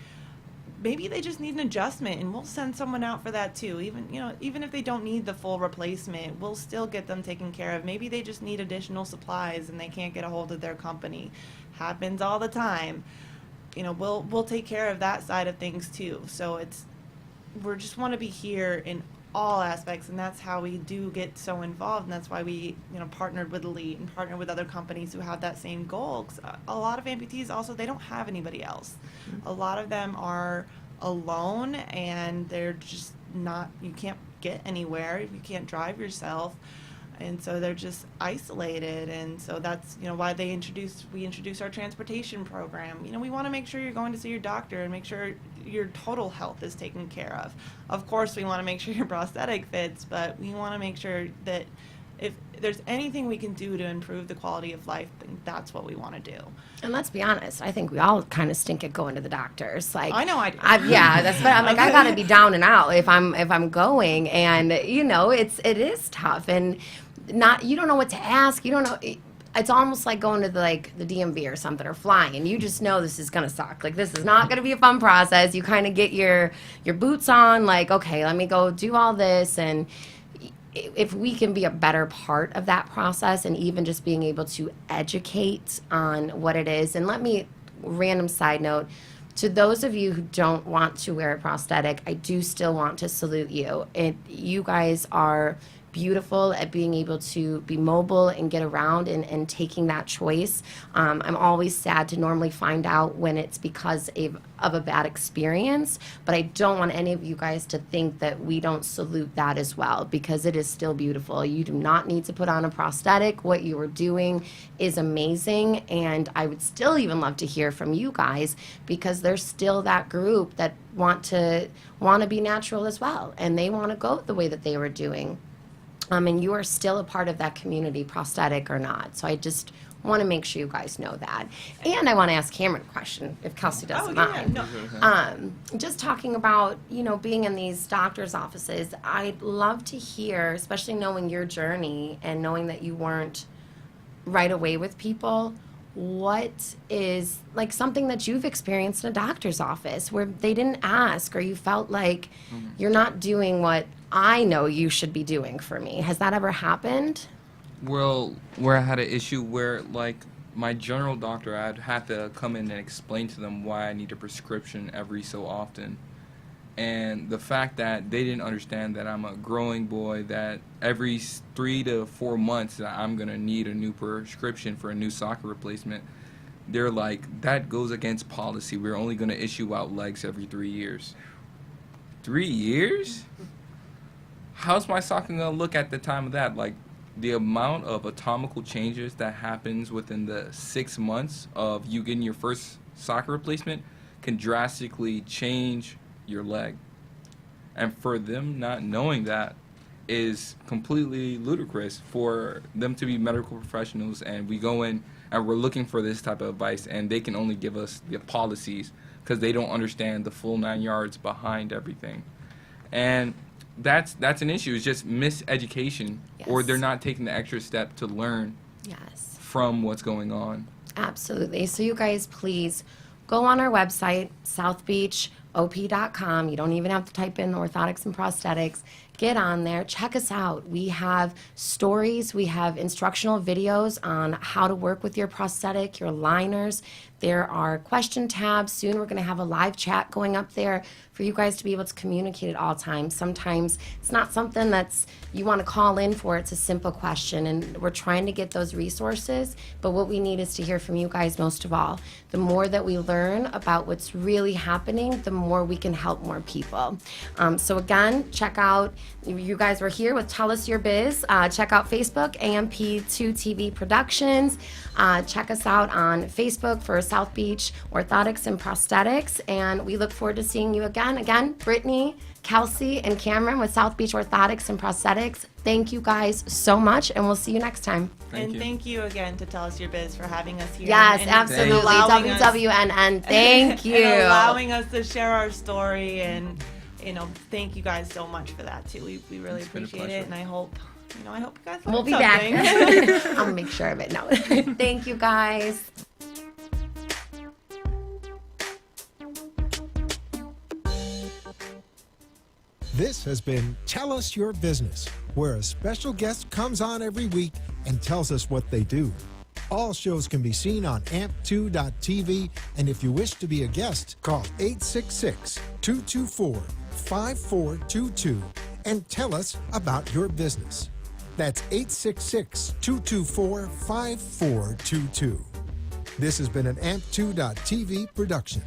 [SPEAKER 4] Maybe they just need an adjustment, and we'll send someone out for that too. Even if they don't need the full replacement, we'll still get them taken care of. Maybe they just need additional supplies and they can't get a hold of their company. Happens all the time. We'll take care of that side of things too. So we just want to be here in all aspects, and that's how we do get so involved, and that's why we partnered with Elite and partnered with other companies who have that same goal. 'Cause a lot of amputees also, they don't have anybody else. A lot of them are alone, and they're just not, you can't get anywhere, you can't drive yourself, and so they're just isolated. And so that's why we introduce our transportation program. We want to make sure you're going to see your doctor and make sure your total health is taken care of. Of course, we want to make sure your prosthetic fits, but we want to make sure that if there's anything we can do to improve the quality of life, then that's what we want to do.
[SPEAKER 3] And let's be honest, I think we all kind of stink at going to the doctors. Like,
[SPEAKER 4] I know I do.
[SPEAKER 3] Yeah, that's what I'm like. I gotta be down and out if I'm going, and it is tough, and you don't know what to ask. You don't know. It's almost like going to the DMV or something, or flying, and you just know this is gonna suck. Like, this is not gonna be a fun process. You kind of get your boots on, like, okay, let me go do all this. And if we can be a better part of that process, and even just being able to educate on what it is. And random side note, to those of you who don't want to wear a prosthetic, I do still want to salute you. You guys are beautiful at being able to be mobile and get around and taking that choice. I'm always sad to normally find out when it's because of a bad experience, but I don't want any of you guys to think that we don't salute that as well, because it is still beautiful. You do not need to put on a prosthetic. What you are doing is amazing, and I would still even love to hear from you guys, because there's still that group that want to be natural as well, and they want to go the way that they were doing. And you are still a part of that community, prosthetic or not. So I just want to make sure you guys know that. And I want to ask Cameron a question, if Kelsey doesn't mind.
[SPEAKER 4] No.
[SPEAKER 3] Just talking about, being in these doctor's offices, I'd love to hear, especially knowing your journey and knowing that you weren't right away with people, what is something that you've experienced in a doctor's office where they didn't ask, or you felt like you're not doing what I know you should be doing for me? Has that ever happened?
[SPEAKER 6] Well, where I had an issue where, my general doctor, I'd have to come in and explain to them why I need a prescription every so often. And the fact that they didn't understand that I'm a growing boy, that every 3 to 4 months that I'm going to need a new prescription for a new socket replacement, they're like, that goes against policy. We're only going to issue out legs every 3 years. 3 years? How's my socket going to look at the time of that? The amount of anatomical changes that happens within the 6 months of you getting your first socket replacement can drastically change your leg. And for them not knowing that is completely ludicrous for them to be medical professionals, and we go in and we're looking for this type of advice, and they can only give us the policies because they don't understand the full 9 yards behind everything. And that's an issue. It's just miseducation, or
[SPEAKER 3] Yes.
[SPEAKER 6] they're not taking the extra step to learn
[SPEAKER 3] Yes.
[SPEAKER 6] from what's going on.
[SPEAKER 3] Absolutely. So you guys, please go on our website, South Beach op.com. You don't even have to type in orthotics and prosthetics. Get on there, check us out. We have stories, we have instructional videos on how to work with your prosthetic, your aligners. There are question tabs. Soon we're going to have a live chat going up there for you guys to be able to communicate at all times. Sometimes it's not something that's you want to call in for. It's a simple question, and we're trying to get those resources. But what we need is to hear from you guys most of all. The more that we learn about what's really happening, the more we can help more people. So again, check out, you guys were here with Tell Us Your Biz. Check out Facebook, AMP2 TV Productions. Check us out on Facebook for South Beach Orthotics and Prosthetics. And we look forward to seeing you again. Again, Brittany, Kelsey, and Cameron with South Beach Orthotics and Prosthetics. Thank you guys so much, and we'll see you next time.
[SPEAKER 4] Thank you again to Tell Us Your Biz for having us here.
[SPEAKER 3] Yes,
[SPEAKER 4] and
[SPEAKER 3] absolutely.
[SPEAKER 4] allowing us-
[SPEAKER 3] WWNN. Thank you.
[SPEAKER 4] and allowing us to share our story, and thank you guys so much for that too. We really
[SPEAKER 6] It's been a
[SPEAKER 4] appreciate
[SPEAKER 6] pleasure.
[SPEAKER 4] it, and I hope you guys
[SPEAKER 3] We'll
[SPEAKER 4] learned
[SPEAKER 3] be
[SPEAKER 4] something.
[SPEAKER 3] back. I'll make sure of it. No. Thank you guys.
[SPEAKER 2] This has been Tell Us Your Business, where a special guest comes on every week and tells us what they do. All shows can be seen on amp2.tv, and if you wish to be a guest, call 866-224-5422 and tell us about your business. That's 866-224-5422. This has been an amp2.tv production.